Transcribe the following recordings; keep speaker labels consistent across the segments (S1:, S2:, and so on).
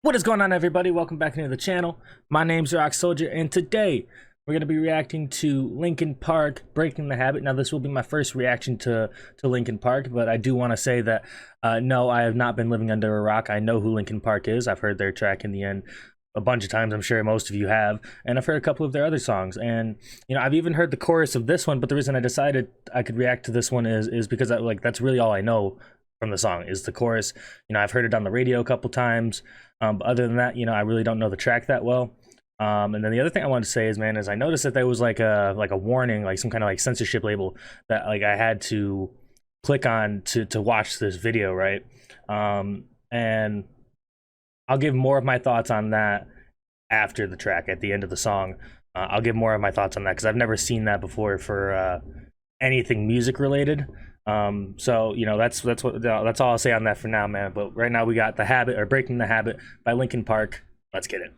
S1: What is going on, everybody? Welcome back into the channel. My name's Rock Soldier, and today we're going to be reacting to Linkin Park, Breaking the Habit. Now, this will be my first reaction to Linkin Park, but I do want to say that, no, I have not been living under a rock. I know who Linkin Park is. I've heard their track In the End a bunch of times. I'm sure most of you have, and I've heard a couple of their other songs, and I've even heard the chorus of this one. But the reason I decided I could react to this one is because that's really all I know from the song is the chorus. I've heard it on the radio a couple times, but other than that, I really don't know the track that well. And then the other thing I wanted to say is, man, is I noticed that there was like a warning, like some kind of like censorship label that like I had to click on to watch this video, right? And I'll give more of my thoughts on that after the track at the end of the song. I'll give more of my thoughts on that because I've never seen that before for anything music related. So that's all I'll say on that for now, man. But right now we got The Habit, or Breaking the Habit, by Linkin Park. Let's get it.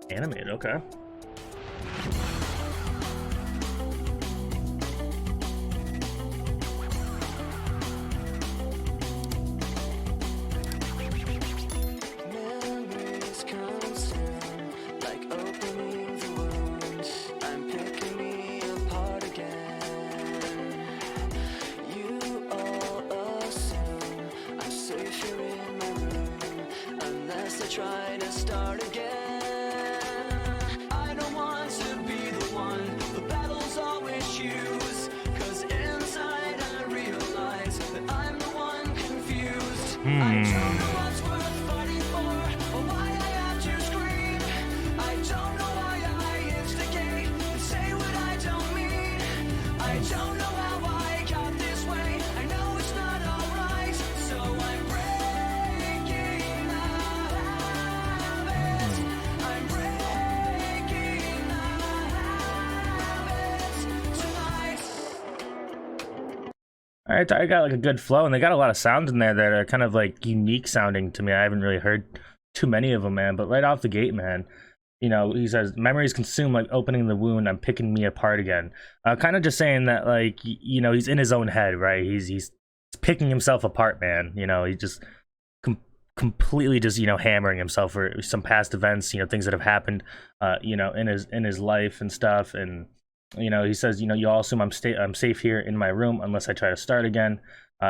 S1: Animated, okay.
S2: Try to start again. I don't want to be the one the battles always choose, cause inside I realize that I'm the one confused. I don't know what's worth fighting for, or why I have to scream. I don't know why I instigate and say what I don't mean. I don't know how I got this way. I know it's not alright, so I'm breaking out.
S1: All right, I got like a good flow, and they got a lot of sounds in there that are kind of like unique sounding to me. I haven't really heard too many of them, man. But right off the gate, man, he says, "Memories consume like opening the wound. I'm picking me apart again." Kind of just saying that, like, he's in his own head, right? He's picking himself apart, man. He just completely just hammering himself for some past events, things that have happened, in his life and stuff. And he says, you all assume I'm safe here in my room unless I try to start again.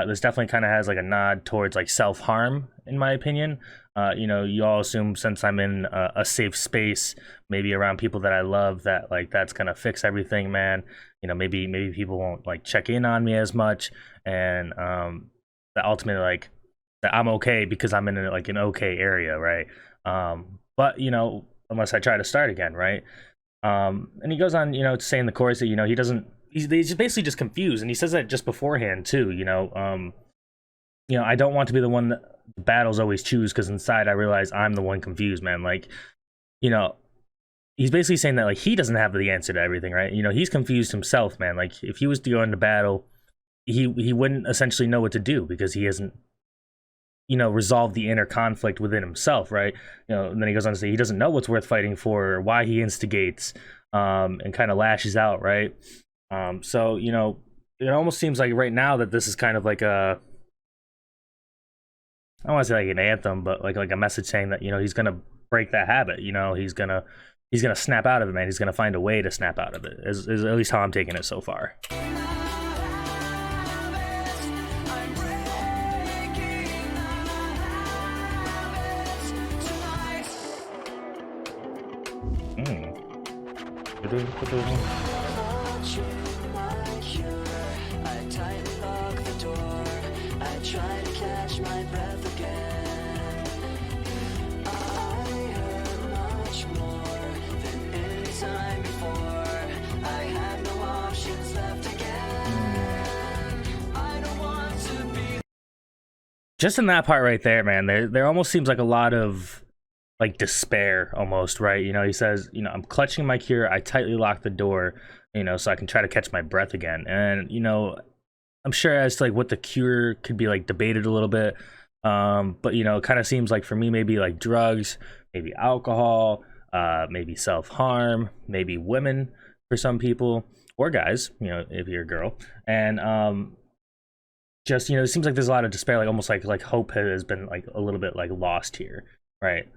S1: This definitely kind of has like a nod towards like self-harm, in my opinion. You all assume since I'm in a safe space, maybe around people that I love, that like that's gonna fix everything, man. Maybe people won't like check in on me as much, and that ultimately like that I'm okay because I'm in an okay area, right? But unless I try to start again, right? And he goes on, to say in the chorus that he's just basically just confused, and he says that just beforehand too. I don't want to be the one that the battles always choose, because inside I realize I'm the one confused, man. Like, he's basically saying that like he doesn't have the answer to everything, right? He's confused himself, man. Like if he was to go into battle, he wouldn't essentially know what to do because he hasn't resolve the inner conflict within himself, right? And then he goes on to say he doesn't know what's worth fighting for, or why he instigates, and kind of lashes out, right? So it almost seems like right now that this is kind of like I don't want to say like an anthem, but like a message saying that he's gonna break that habit. He's gonna snap out of it, man. He's gonna find a way to snap out of it. Is at least how I'm taking it so far.
S2: I tightly lock the door. I try to catch my breath again. I hurt much more than any time before. I had no options left again. I don't want to be.
S1: Just in that part right there, man, there almost seems like a lot of like despair almost, right? He says, I'm clutching my cure. I tightly lock the door, so I can try to catch my breath again. And I'm sure as to like what the cure could be like debated a little bit. But you know, it kind of seems like for me, maybe like drugs, maybe alcohol, maybe self-harm, maybe women for some people, or guys, you know, if you're a girl. And just, you know, it seems like there's a lot of despair, like almost like hope has been like a little bit like lost here, right?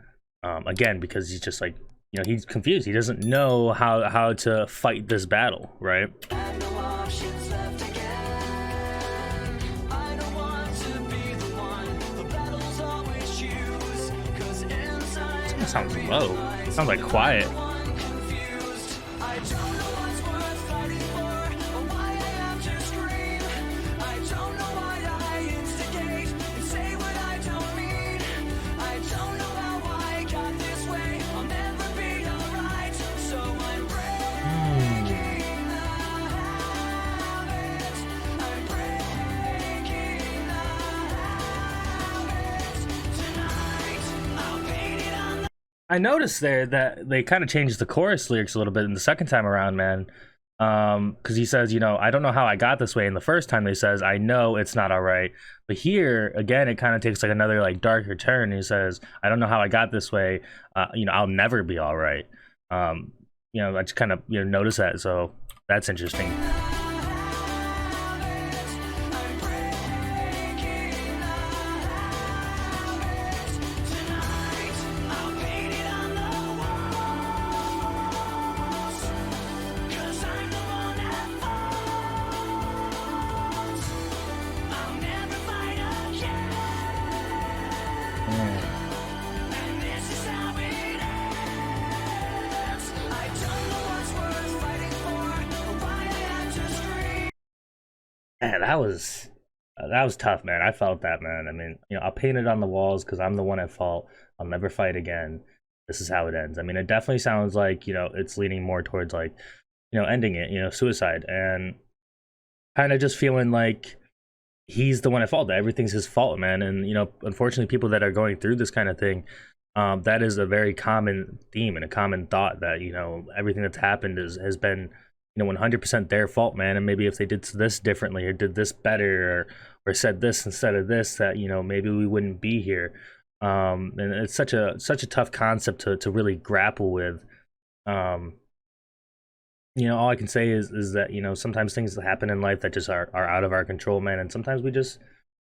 S1: Again, because he's just like, you know, he's confused. He doesn't know how to fight this battle, right?
S2: Have no options left again. I don't want to be the one. The battles always choose. 'Cause inside
S1: It sounds
S2: I
S1: low.
S2: realize
S1: It sounds like quiet.
S2: I'm confused. I don't know what's worth fighting for or why I have to scream. I don't know why I instigate and say what I don't mean. I don't know how I got this way. I'll never be alright. So I'm breaking the habit. I'm breaking the habit. Tonight I'll paint it on the
S1: I noticed there that they kind of changed the chorus lyrics a little bit in the second time around, man. Because he says, you know, I don't know how I got this way. And the first time they says, I know it's not all right. But here again, it kind of takes like another like darker turn. He says, I don't know how I got this way. You know, I'll never be all right. You know, I just kind of, you know, notice that. So that's interesting.
S2: I'm breaking the habit. Tonight I'll paint it on the walls. 'Cause I'm the one that falls. I'll never fight again. And this is how it ends. I don't know what's worth fighting for or why I have to scream.
S1: Man, that was tough, man. I felt that, man. I mean, you know, I'll paint it on the walls because I'm the one at fault. I'll never fight again. This is how it ends. I mean, it definitely sounds like, you know, it's leaning more towards like, you know, ending it, you know, suicide, and kind of just feeling like he's the one at fault. That everything's his fault, man. And you know, unfortunately, people that are going through this kind of thing, that is a very common theme and a common thought that, you know, everything that's happened has been, you know, 100% their fault, man. And maybe if they did this differently or did this better or said this instead of this, that, you know, maybe we wouldn't be here. And it's such a tough concept to really grapple with. You know, all I can say is that, you know, sometimes things that happen in life that just are out of our control, man. And sometimes we just,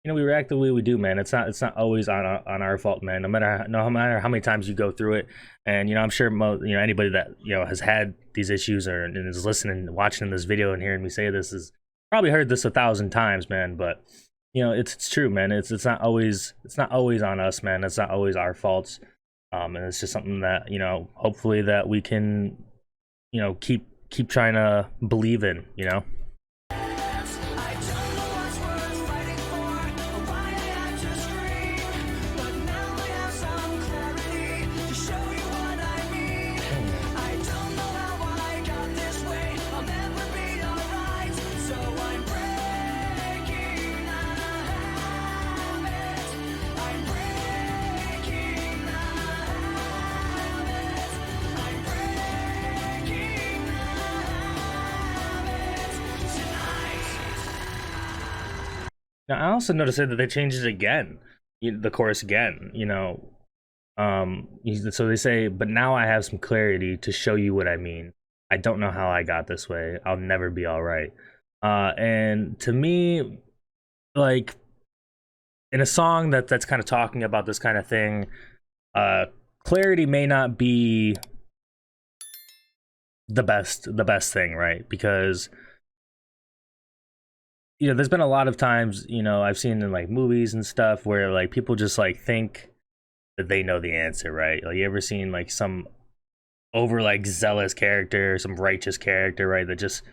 S1: you know, we react the way we do, man. It's not always on our fault, man. No matter how many times you go through it. And you know, I'm sure you know, anybody that, you know, has had these issues or and is listening, watching this video and hearing me say this is probably heard this 1,000 times, man. But you know, it's true, man. It's not always on us, man. It's not always our faults. And it's just something that, you know, hopefully that we can, you know, keep trying to believe in, you know.
S2: I don't know what's worth fighting for or why I have to scream. But now I have some clarity to show you what I mean. I don't know how I got this way. I'll never be alright. So I'm breaking the habit. I'm breaking the habit. I'm breaking the habit tonight.
S1: Now, I also noticed that they changed it again, the chorus again. You know, so they say, "But now I have some clarity to show you what I mean. I don't know how I got this way. I'll never be all right." And to me, like in a song that's kind of talking about this kind of thing, clarity may not be the best thing, right? Because you know, there's been a lot of times, you know, I've seen in like movies and stuff where like people just like think that they know the answer, right? Like you ever seen like some over like zealous character, some righteous character, right? That just,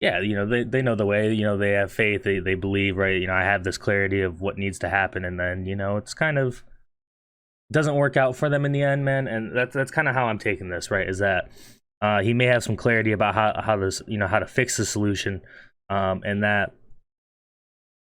S1: yeah, you know, they know the way, you know, they have faith, they believe, right? You know, I have this clarity of what needs to happen, and then, you know, it's kind of doesn't work out for them in the end, man. And that's kind of how I'm taking this, right? Is that he may have some clarity about how this, you know, how to fix the solution, and that,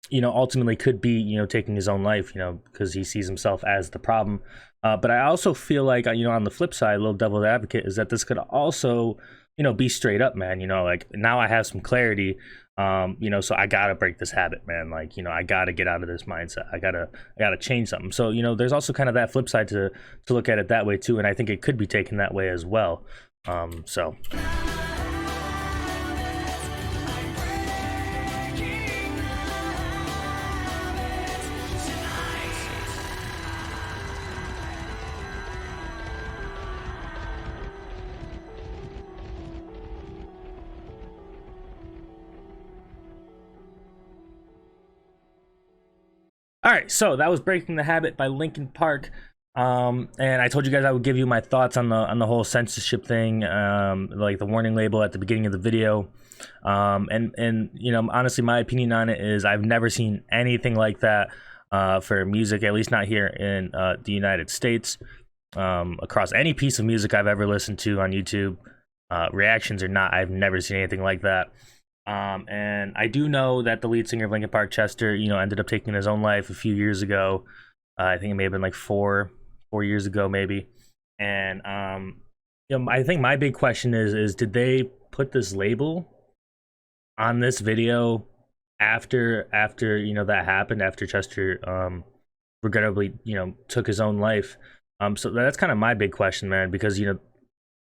S1: you know, ultimately could be, you know, taking his own life, you know, because he sees himself as the problem. But I also feel like, you know, on the flip side, a little devil's advocate, is that this could also, you know, be straight up, man. You know, like now I have some clarity. You know, so I gotta break this habit, man. Like, you know, I gotta get out of this mindset. I gotta change something. So, you know, there's also kind of that flip side to look at it that way too, and I think it could be taken that way as well. So all right, so that was Breaking the Habit by Linkin Park. And I told you guys I would give you my thoughts on the whole censorship thing, like the warning label at the beginning of the video. And you know, honestly, my opinion on it is I've never seen anything like that for music, at least not here in the United States. Across any piece of music I've ever listened to on YouTube, reactions or not, I've never seen anything like that. And I do know that the lead singer of Linkin Park, Chester, you know, ended up taking his own life a few years ago. I think it may have been like four years ago, maybe. And you know, I think my big question is did they put this label on this video after you know that happened, after Chester regrettably, you know, took his own life? So that's kind of my big question, man, because you know,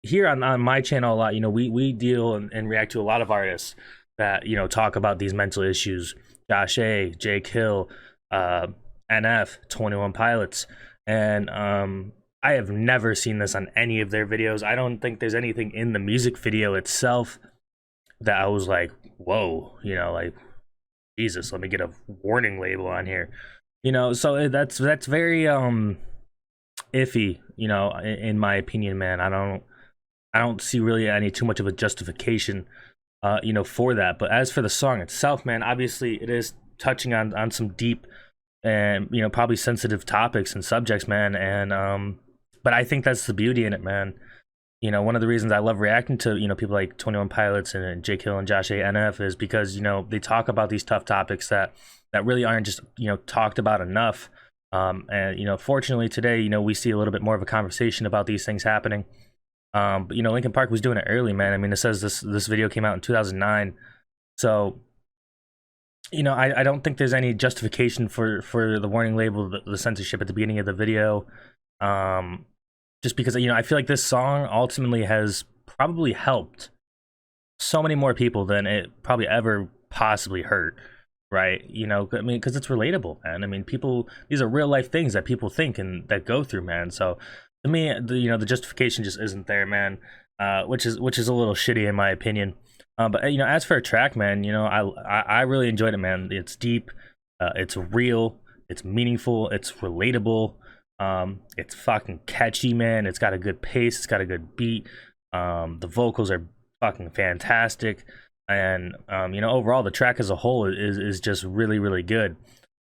S1: here on my channel a lot, you know, we deal and react to a lot of artists that, you know, talk about these mental issues. Josh A, Jake Hill, NF, 21 Pilots, and I have never seen this on any of their videos. I don't think there's anything in the music video itself that I was like, whoa, you know, like, Jesus, let me get a warning label on here, you know. So that's very iffy, you know, in my opinion, man. I don't see really any too much of a justification, you know, for that. But as for the song itself, man, obviously it is touching on some deep and, you know, probably sensitive topics and subjects, man. And but I think that's the beauty in it, man. You know, one of the reasons I love reacting to, you know, people like 21 Pilots and Jake Hill and Josh A NF is because, you know, they talk about these tough topics that really aren't just, you know, talked about enough. And you know, fortunately today, you know, we see a little bit more of a conversation about these things happening. But you know, Linkin Park was doing it early, man. I mean, it says this video came out in 2009, so you know, I don't think there's any justification for the warning label, the censorship at the beginning of the video. Just because, you know, I feel like this song ultimately has probably helped so many more people than it probably ever possibly hurt, right? You know, I mean, because it's relatable, man. I mean, people, these are real life things that people think and that go through, man. So to me, you know, the justification just isn't there, man. Which is a little shitty in my opinion. But you know, as for a track, man, you know, I really enjoyed it, man. It's deep, it's real, it's meaningful, it's relatable. It's fucking catchy, man. It's got a good pace, it's got a good beat. The vocals are fucking fantastic, and you know, overall the track as a whole is just really good.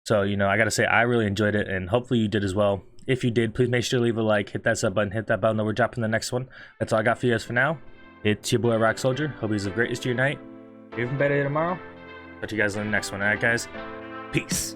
S1: So you know, I gotta say I really enjoyed it, and hopefully you did as well. If you did, please make sure to leave a like, hit that sub button, hit that bell, and we're dropping the next one. That's all I got for you guys for now. It's your boy Rock Soldier. Hope you have the greatest of your night. Even better tomorrow. Talk to you guys in the next one. Alright guys, peace.